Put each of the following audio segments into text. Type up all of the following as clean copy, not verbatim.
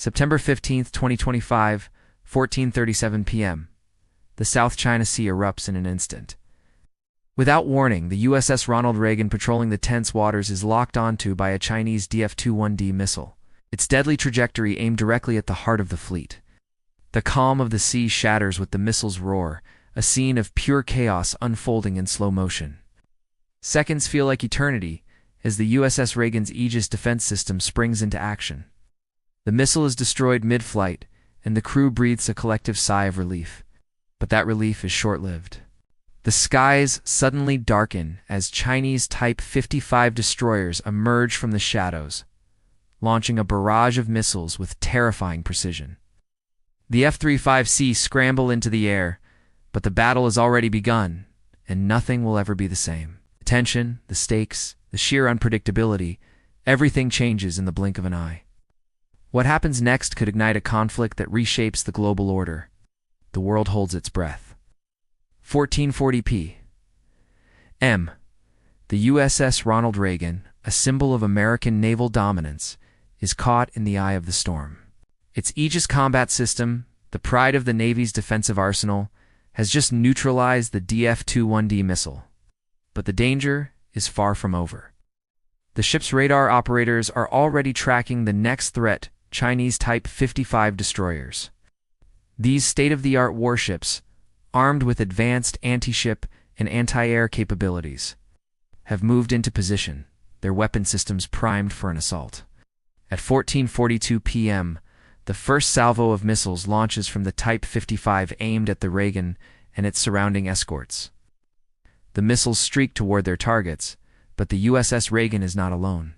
September 15, 2025, 14:37 p.m. The South China Sea erupts in an instant. Without warning, the USS Ronald Reagan patrolling the tense waters is locked onto by a Chinese DF-21D missile, its deadly trajectory aimed directly at the heart of the fleet. The calm of the sea shatters with the missile's roar, a scene of pure chaos unfolding in slow motion. Seconds feel like eternity as the USS Reagan's Aegis defense system springs into action. The missile is destroyed mid-flight, and the crew breathes a collective sigh of relief. But that relief is short-lived. The skies suddenly darken as Chinese Type 55 destroyers emerge from the shadows, launching a barrage of missiles with terrifying precision. The F-35C scramble into the air, but the battle has already begun, and nothing will ever be the same. The tension, the stakes, the sheer unpredictability, everything changes in the blink of an eye. What happens next could ignite a conflict that reshapes the global order. The world holds its breath. 1440 p.m. The USS Ronald Reagan, a symbol of American naval dominance, is caught in the eye of the storm. Its Aegis combat system, the pride of the Navy's defensive arsenal, has just neutralized the DF-21D missile. But the danger is far from over. The ship's radar operators are already tracking the next threat, Chinese Type 55 destroyers. These state-of-the-art warships, armed with advanced anti-ship and anti-air capabilities, have moved into position, their weapon systems primed for an assault. At 14:42 p.m., the first salvo of missiles launches from the Type 55 aimed at the Reagan and its surrounding escorts. The missiles streak toward their targets, but the USS Reagan is not alone.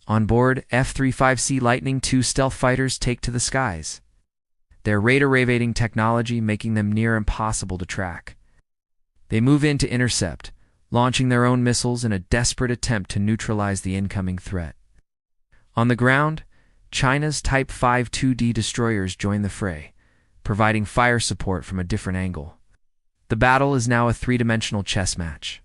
On board, F-35C Lightning II stealth fighters take to the skies, their radar evading technology making them near impossible to track. They move in to intercept, launching their own missiles in a desperate attempt to neutralize the incoming threat. On the ground, China's Type 52D destroyers join the fray, providing fire support from a different angle. The battle is now a three-dimensional chess match.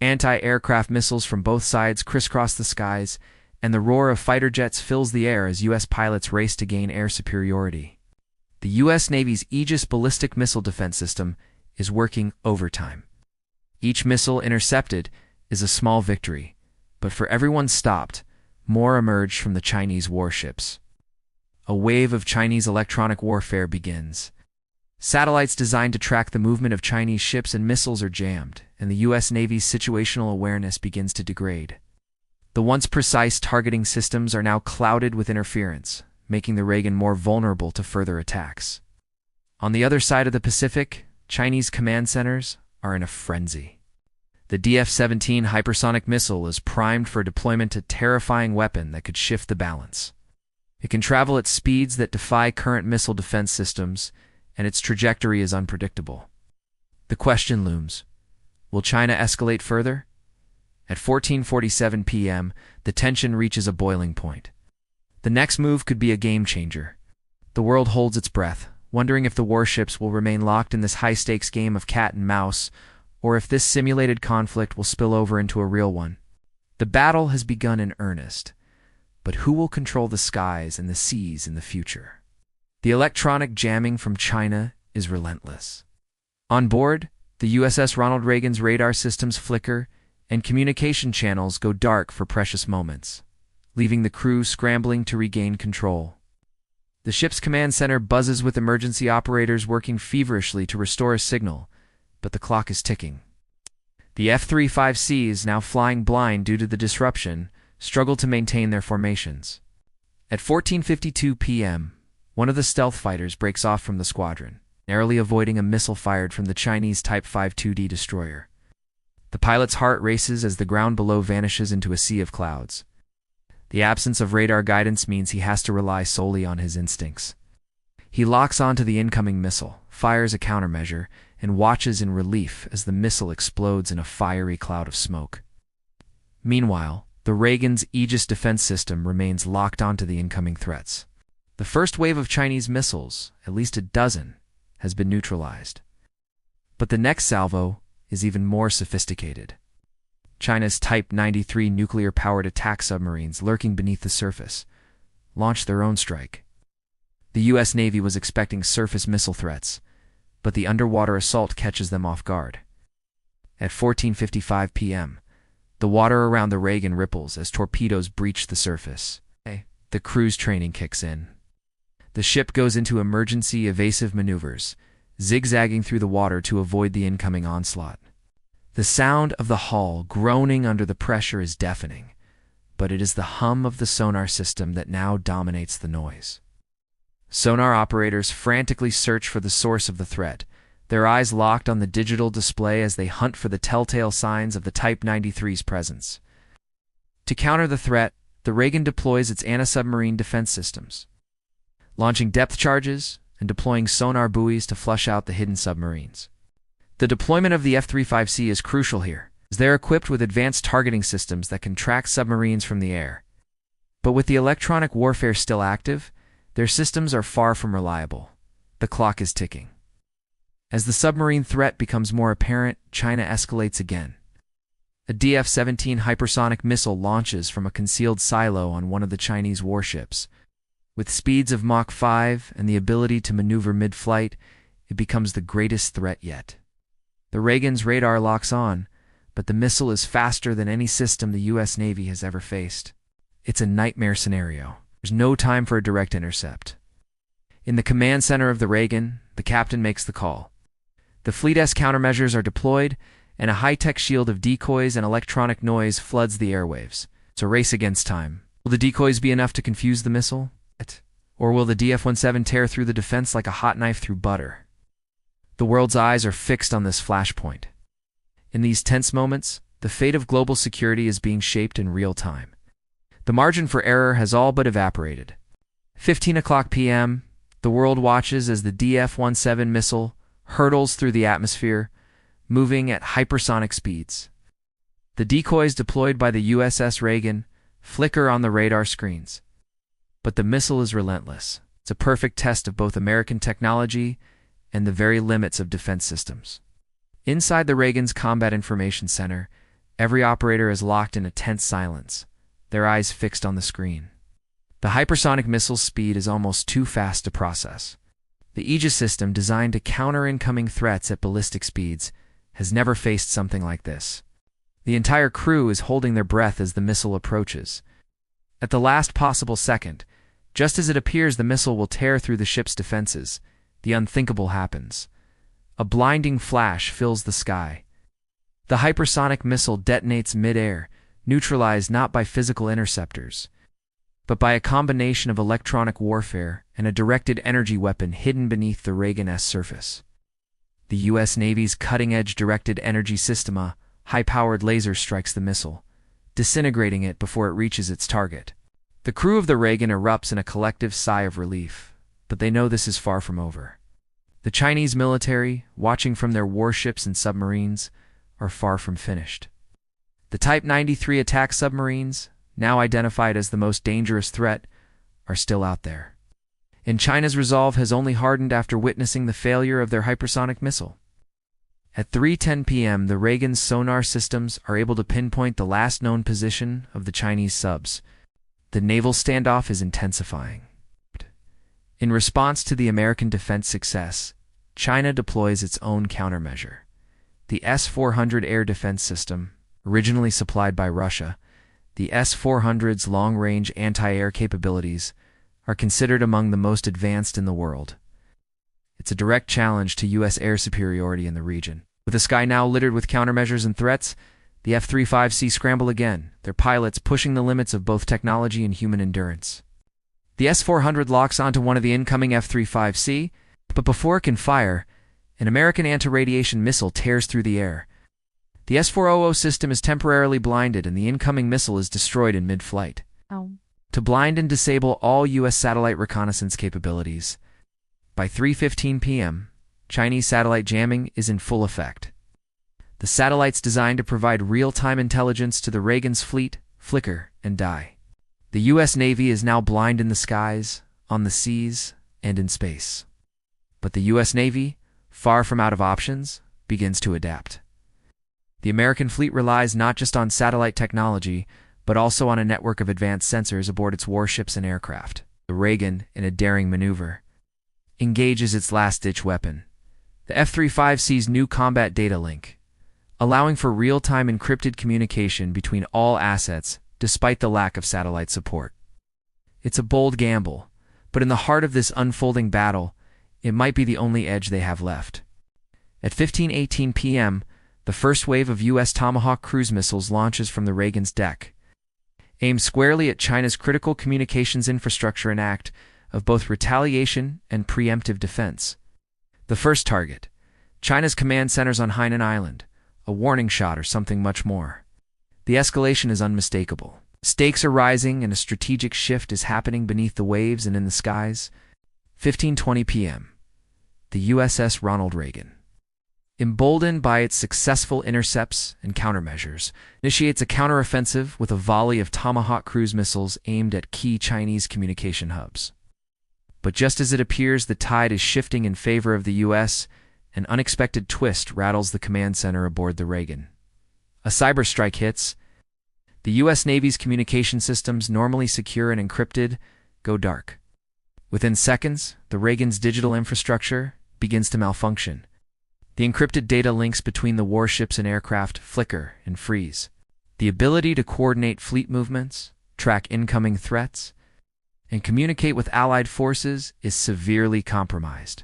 Anti-aircraft missiles from both sides crisscross the skies, and the roar of fighter jets fills the air as U.S. pilots race to gain air superiority. The U.S. Navy's Aegis ballistic missile defense system is working overtime. Each missile intercepted is a small victory, but for everyone stopped, more emerge from the Chinese warships. A wave of Chinese electronic warfare begins. Satellites designed to track the movement of Chinese ships and missiles are jammed, and the U.S. Navy's situational awareness begins to degrade. The once precise targeting systems are now clouded with interference, making the Reagan more vulnerable to further attacks. On the other side of the Pacific, Chinese command centers are in a frenzy. The DF-17 hypersonic missile is primed for deployment, a terrifying weapon that could shift the balance. It can travel at speeds that defy current missile defense systems, and its trajectory is unpredictable. The question looms: will China escalate further? At 14:47 p.m., the tension reaches a boiling point. The next move could be a game-changer. The world holds its breath, wondering if the warships will remain locked in this high-stakes game of cat and mouse, or if this simulated conflict will spill over into a real one. The battle has begun in earnest, but who will control the skies and the seas in the future? The electronic jamming from China is relentless. On board, the USS Ronald Reagan's radar systems flicker, and communication channels go dark for precious moments, leaving the crew scrambling to regain control. The ship's command center buzzes with emergency operators working feverishly to restore a signal, but the clock is ticking. The F-35Cs, now flying blind due to the disruption, struggle to maintain their formations. At 14:52 p.m., one of the stealth fighters breaks off from the squadron, narrowly avoiding a missile fired from the Chinese Type 52D destroyer. The pilot's heart races as the ground below vanishes into a sea of clouds. The absence of radar guidance means he has to rely solely on his instincts. He locks onto the incoming missile, fires a countermeasure, and watches in relief as the missile explodes in a fiery cloud of smoke. Meanwhile, the Reagan's Aegis defense system remains locked onto the incoming threats. The first wave of Chinese missiles, at least a dozen, has been neutralized. But the next salvo is even more sophisticated. China's Type 93 nuclear-powered attack submarines lurking beneath the surface launch their own strike. The U.S. Navy was expecting surface missile threats, but the underwater assault catches them off guard. At 14:55 p.m., the water around the Reagan ripples as torpedoes breach the surface. The cruise training kicks in. The ship goes into emergency evasive maneuvers, zigzagging through the water to avoid the incoming onslaught. The sound of the hull groaning under the pressure is deafening, but it is the hum of the sonar system that now dominates the noise. Sonar operators frantically search for the source of the threat, their eyes locked on the digital display as they hunt for the telltale signs of the Type 93's presence. To counter the threat, the Reagan deploys its anti-submarine defense systems, launching depth charges and deploying sonar buoys to flush out the hidden submarines. The deployment of the F-35C is crucial here, as they're equipped with advanced targeting systems that can track submarines from the air. But with the electronic warfare still active, their systems are far from reliable. The clock is ticking. As the submarine threat becomes more apparent, China escalates again. A DF-17 hypersonic missile launches from a concealed silo on one of the Chinese warships. With speeds of Mach 5 and the ability to maneuver mid-flight, it becomes the greatest threat yet. The Reagan's radar locks on, but the missile is faster than any system the U.S. Navy has ever faced. It's a nightmare scenario. There's no time for a direct intercept. In the command center of the Reagan, the captain makes the call. The Fleet-S countermeasures are deployed, and a high-tech shield of decoys and electronic noise floods the airwaves. It's a race against time. Will the decoys be enough to confuse the missile? Or will the DF-17 tear through the defense like a hot knife through butter? The world's eyes are fixed on this flashpoint. In these tense moments, the fate of global security is being shaped in real time. The margin for error has all but evaporated. 15 o'clock p.m., the world watches as the DF-17 missile hurtles through the atmosphere, moving at hypersonic speeds. The decoys deployed by the USS Reagan flicker on the radar screens. But the missile is relentless. It's a perfect test of both American technology and the very limits of defense systems. Inside the Reagan's Combat Information Center, every operator is locked in a tense silence, their eyes fixed on the screen. The hypersonic missile's speed is almost too fast to process. The Aegis system, designed to counter incoming threats at ballistic speeds, has never faced something like this. The entire crew is holding their breath as the missile approaches. At the last possible second, just as it appears the missile will tear through the ship's defenses, the unthinkable happens. A blinding flash fills the sky. The hypersonic missile detonates mid-air, neutralized not by physical interceptors, but by a combination of electronic warfare and a directed energy weapon hidden beneath the Reagan-S surface. The U.S. Navy's cutting-edge directed energy system, a high-powered laser, strikes the missile, disintegrating it before it reaches its target. The crew of the Reagan erupts in a collective sigh of relief, but they know this is far from over. The Chinese military, watching from their warships and submarines, are far from finished. The Type 93 attack submarines, now identified as the most dangerous threat, are still out there. And China's resolve has only hardened after witnessing the failure of their hypersonic missile. At 3:10 p.m., the Reagan's sonar systems are able to pinpoint the last known position of the Chinese subs. The naval standoff is intensifying. In response to the American defense success, China deploys its own countermeasure. The S-400 air defense system, originally supplied by Russia, the S-400's long-range anti-air capabilities are considered among the most advanced in the world. It's a direct challenge to U.S. air superiority in the region. With the sky now littered with countermeasures and threats, the F-35C scramble again, their pilots pushing the limits of both technology and human endurance. The S-400 locks onto one of the incoming F-35C, but before it can fire, an American anti-radiation missile tears through the air. The S-400 system is temporarily blinded and the incoming missile is destroyed in mid-flight. To blind and disable all U.S. satellite reconnaissance capabilities. By 3:15 p.m., Chinese satellite jamming is in full effect. The satellites designed to provide real-time intelligence to the Reagan's fleet flicker and die. The U.S. Navy is now blind in the skies, on the seas, and in space. But the U.S. Navy, far from out of options, begins to adapt. The American fleet relies not just on satellite technology, but also on a network of advanced sensors aboard its warships and aircraft. The Reagan, in a daring maneuver, engages its last-ditch weapon. The F-35C's new combat data link, allowing for real-time encrypted communication between all assets despite the lack of satellite support. It's a bold gamble, but in the heart of this unfolding battle, it might be the only edge they have left. At 15:18 p.m., the first wave of U.S. Tomahawk cruise missiles launches from the Reagan's deck, aimed squarely at China's critical communications infrastructure, an act of both retaliation and preemptive defense. The first target, China's command centers on Hainan Island, a warning shot or something much more. The escalation is unmistakable. Stakes are rising and a strategic shift is happening beneath the waves and in the skies. 15:20 p.m. The USS Ronald Reagan, emboldened by its successful intercepts and countermeasures, initiates a counteroffensive with a volley of Tomahawk cruise missiles aimed at key Chinese communication hubs. But just as it appears the tide is shifting in favor of the U.S., an unexpected twist rattles the command center aboard the Reagan. A cyber strike hits. The U.S. Navy's communication systems, normally secure and encrypted, go dark. Within seconds, the Reagan's digital infrastructure begins to malfunction. The encrypted data links between the warships and aircraft flicker and freeze. The ability to coordinate fleet movements, track incoming threats, and communicate with allied forces is severely compromised.